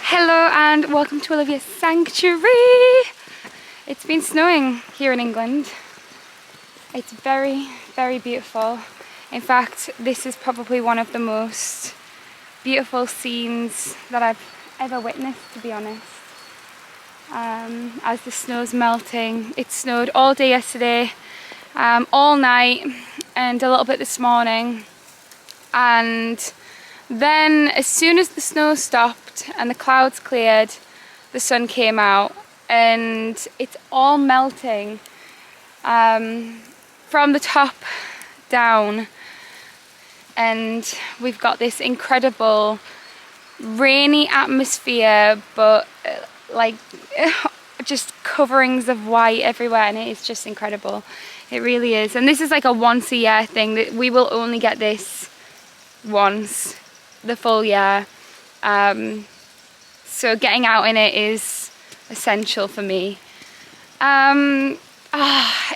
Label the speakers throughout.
Speaker 1: Hello and welcome to Olivia's sanctuary. It's been snowing here in England. It's very, very beautiful. In fact, this is probably one of the most beautiful scenes that I've ever witnessed, to be honest. As the snow's melting. It snowed all day yesterday, all night, and a little bit this morning. And then as soon as the snow stopped and the clouds cleared, the sun came out and it's all melting from the top down, and we've got this incredible rainy atmosphere, but like just coverings of white everywhere, and it is just incredible. It really is. And this is like a once a year thing, that we will only get this once the full year. So getting out in it is essential for me.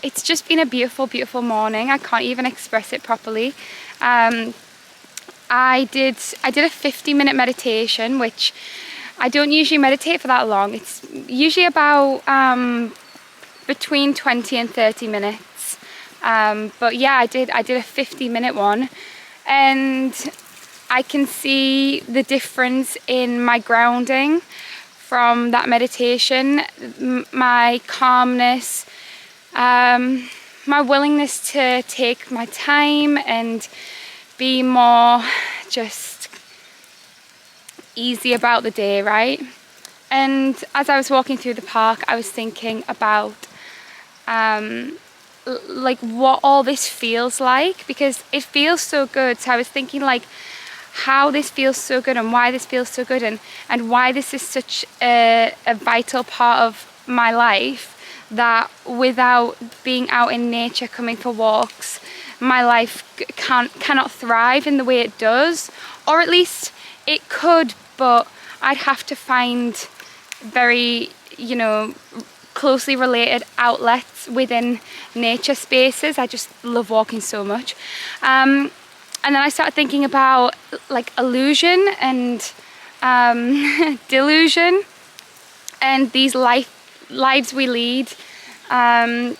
Speaker 1: It's just been a beautiful, beautiful morning. I can't even express it properly. I did a 50-minute meditation, which I don't usually meditate for that long. It's usually about between 20 and 30 minutes. But yeah, I did a 50-minute one, and I can see the difference in my grounding from that meditation, my calmness, my willingness to take my time and be more just easy about the day, right? And as I was walking through the park, I was thinking about like what all this feels like, because it feels so good. So I was thinking like how this feels so good and why this feels so good, and why this is such a vital part of my life, that without being out in nature, coming for walks, my life cannot thrive in the way it does. Or at least it could, but I'd have to find very, closely related outlets within nature spaces. I just love walking so much. And then I started thinking about like illusion and delusion, and these lives we lead, and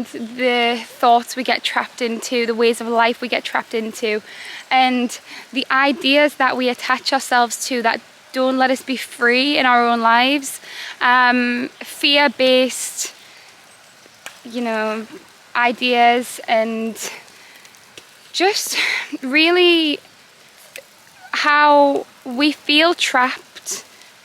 Speaker 1: the thoughts we get trapped into, the ways of life we get trapped into, and the ideas that we attach ourselves to that don't let us be free in our own lives. Fear-based, ideas, and just really how we feel trapped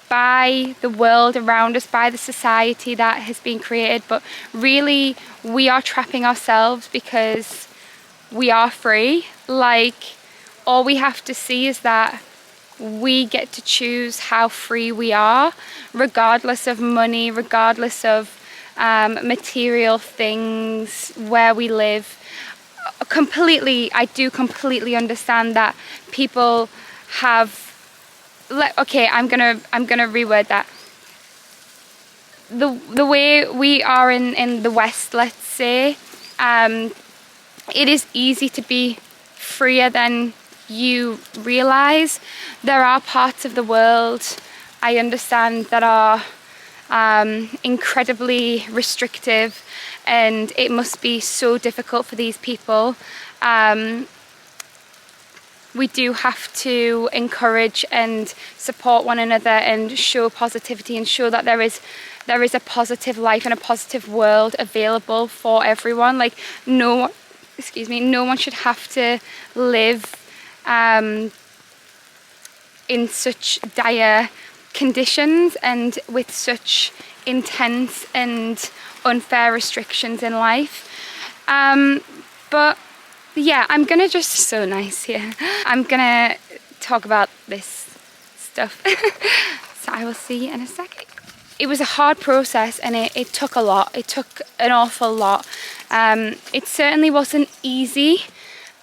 Speaker 1: by the world around us, by the society that has been created, but really we are trapping ourselves because we are free. Like, all we have to see is that we get to choose how free we are, regardless of money, regardless of material things, where we live. I do completely understand that people have, okay, I'm gonna reword that. The way we are in the West, let's say, it is easy to be freer than you realize. There are parts of the world, I understand, that are incredibly restrictive, and it must be so difficult for these people. We do have to encourage and support one another and show positivity and show that there is a positive life and a positive world available for everyone. Like, no one should have to live in such dire conditions and with such intense and unfair restrictions in life. But yeah, I'm gonna just, so nice here. I'm gonna talk about this stuff. So I will see you in a second. It was a hard process, and it took a lot. It took an awful lot. It certainly wasn't easy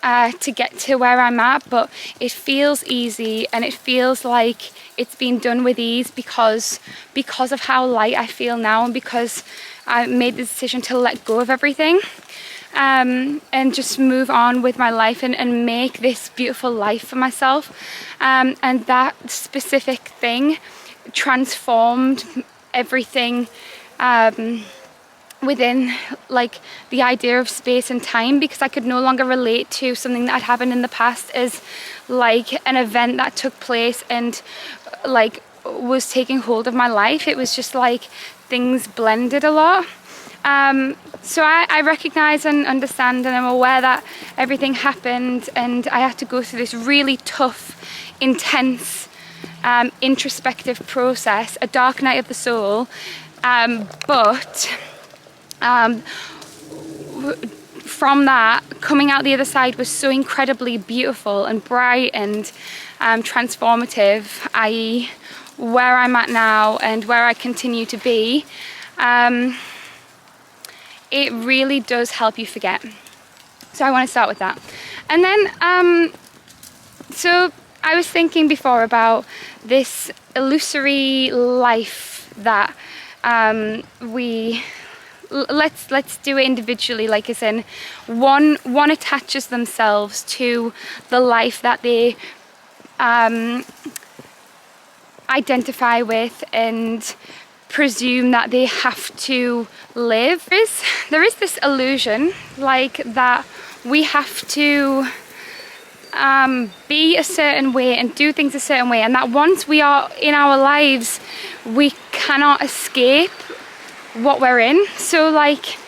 Speaker 1: to get to where I'm at, but it feels easy, and it feels like it's been done with ease because of how light I feel now, and because I made the decision to let go of everything, and just move on with my life and make this beautiful life for myself. And that specific thing transformed everything within like the idea of space and time, because I could no longer relate to something that had happened in the past as like an event that took place and like was taking hold of my life. It was just like things blended a lot. So I recognize and understand, and I'm aware that everything happened and I had to go through this really tough, intense, introspective process, a dark night of the soul. But from that, coming out the other side was so incredibly beautiful and bright and transformative, i.e. where I'm at now and where I continue to be. It really does help you forget. So I want to start with that. And then, so I was thinking before about this illusory life that let's do it individually, like as in one attaches themselves to the life that they identify with and presume that they have to live. There is this illusion like that we have to be a certain way and do things a certain way, and that once we are in our lives we cannot escape what we're in. So like,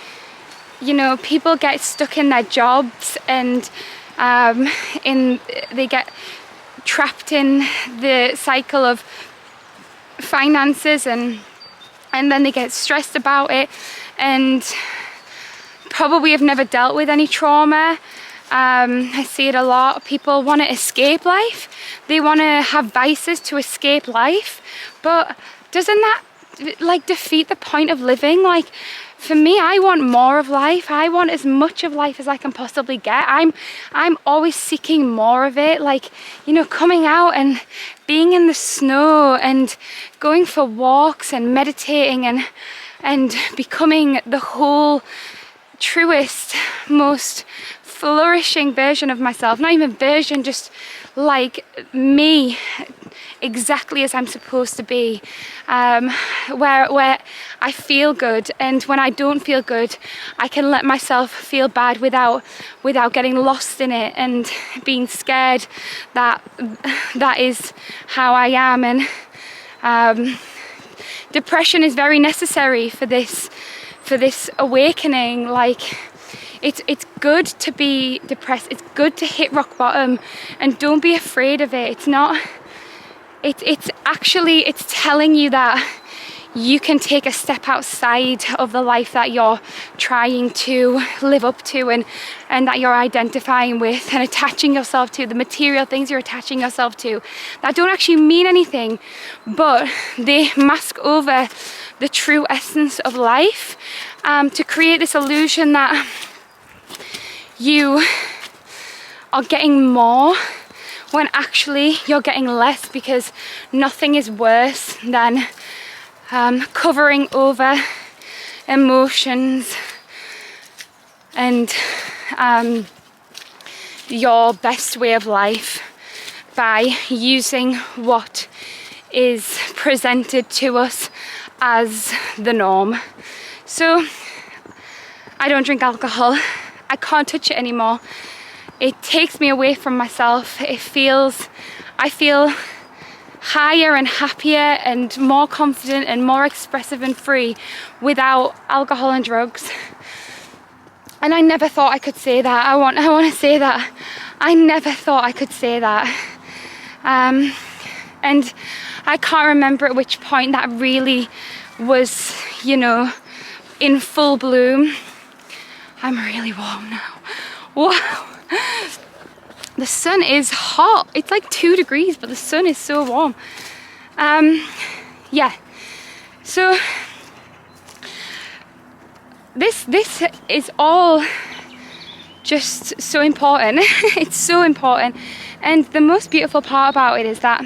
Speaker 1: you know, people get stuck in their jobs and they get trapped in the cycle of finances and then they get stressed about it and probably have never dealt with any trauma. I see it a lot. People want to escape life. They want to have vices to escape life. But doesn't that like defeat the point of living? Like for me, I want more of life. I want as much of life as I can possibly get. I'm always seeking more of it. Like, you know, coming out and being in the snow and going for walks and meditating and becoming the whole truest, most flourishing version of myself. Not even version, just like me, exactly as I'm supposed to be, where I feel good, and when I don't feel good I can let myself feel bad without getting lost in it and being scared that is how I am. And depression is very necessary for this awakening. Like it's good to be depressed, it's good to hit rock bottom, and don't be afraid of it. It's not, it's actually, it's telling you that you can take a step outside of the life that you're trying to live up to and that you're identifying with and attaching yourself to, the material things you're attaching yourself to that don't actually mean anything, but they mask over the true essence of life, to create this illusion that you are getting more when actually you're getting less, because nothing is worse than covering over emotions and your best way of life by using what is presented to us as the norm. So I don't drink alcohol. I can't touch it anymore. It takes me away from myself. I feel higher and happier and more confident and more expressive and free without alcohol and drugs. And I never thought I could say that. I want to say that I never thought I could say that. And I can't remember at which point that really was, you know, in full bloom. I'm really warm now. Wow. The sun is hot. It's like 2 degrees, but the sun is so warm. Yeah. So this is all just so important. It's so important. And the most beautiful part about it is that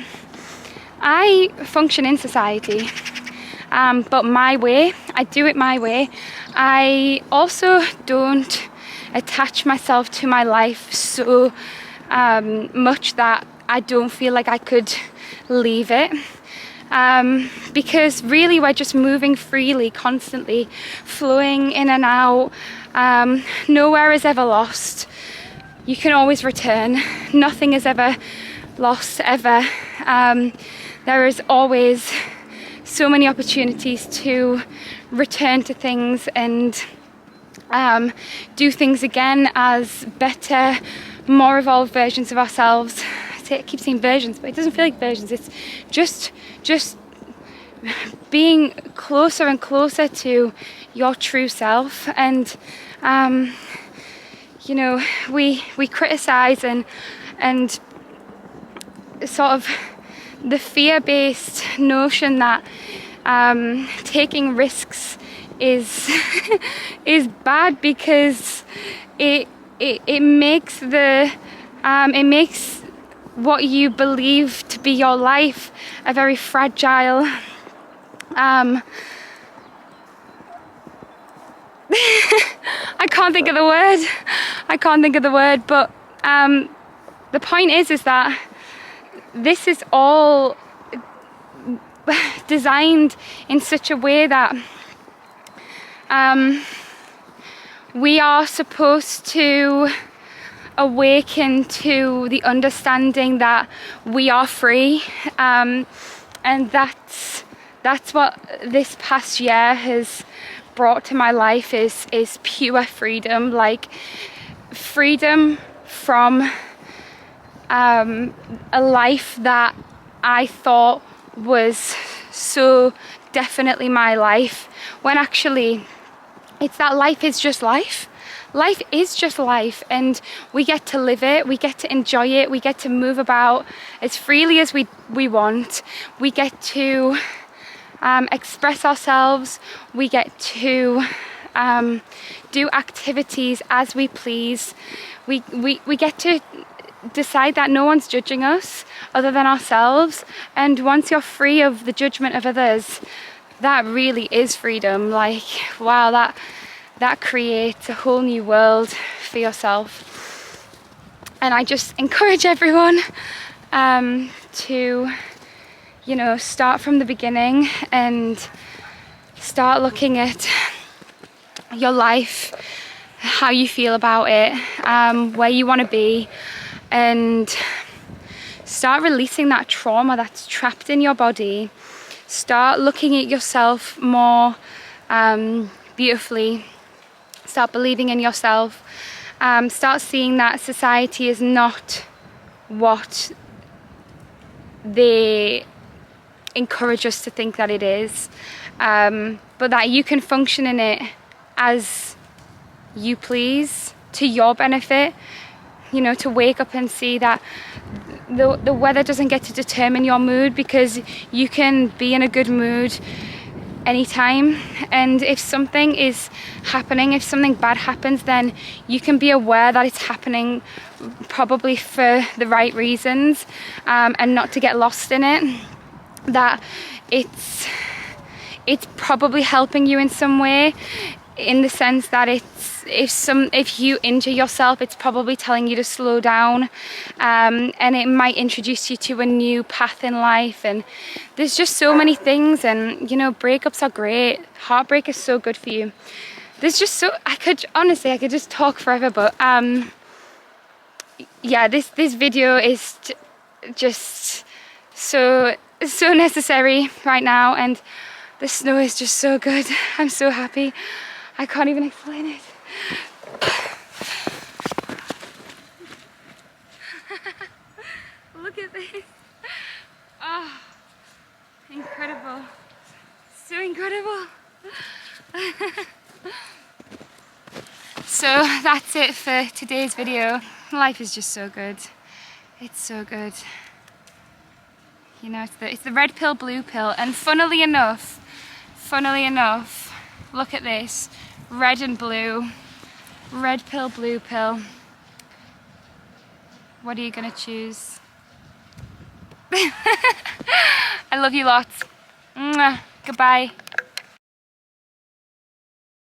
Speaker 1: I function in society, but my way. I do it my way. I also don't attach myself to my life so much that I don't feel like I could leave it. because really we're just moving freely, constantly flowing in and out. Nowhere is ever lost. You can always return. Nothing is ever lost, ever. There is always so many opportunities to return to things and do things again as better, more evolved versions of ourselves. I keep saying versions, but it doesn't feel like versions. It's just being closer and closer to your true self. And you know, we criticize and sort of the fear-based notion that taking risks is is bad, because it makes it makes what you believe to be your life a very fragile I can't think of the word, but the point is that this is all designed in such a way that we are supposed to awaken to the understanding that we are free, and that's what this past year has brought to my life, is pure freedom. Like freedom from a life that I thought was so definitely my life, when actually it's that life is just life. Life is just life, and we get to live it, we get to enjoy it, we get to move about as freely as we want. We get to express ourselves, we get to do activities as we please. We get to decide that no one's judging us other than ourselves, and once you're free of the judgment of others, that really is freedom. Like, wow, that creates a whole new world for yourself. And I just encourage everyone to, you know, start from the beginning and start looking at your life, how you feel about it, where you want to be, and start releasing that trauma that's trapped in your body. Start looking at yourself more beautifully. Start believing in yourself. Start seeing that society is not what they encourage us to think that it is, but that you can function in it as you please, to your benefit. You know, to wake up and see that the weather doesn't get to determine your mood, because you can be in a good mood anytime. And if something is happening, if something bad happens, then you can be aware that it's happening probably for the right reasons, and not to get lost in it. That it's probably helping you in some way, in the sense that if you injure yourself, it's probably telling you to slow down, and it might introduce you to a new path in life. And there's just so many things. And you know, breakups are great, heartbreak is so good for you. There's just so, I could just talk forever, but yeah, this video is just so necessary right now, and the snow is just so good. I'm so happy, I can't even explain it. Look at this. Oh, incredible. So incredible. So that's it for today's video. Life is just so good. It's so good. You know, it's the red pill, blue pill. And funnily enough, look at this. Red and blue. Red pill, blue pill. What are you gonna choose? I love you lots. Mwah. Goodbye.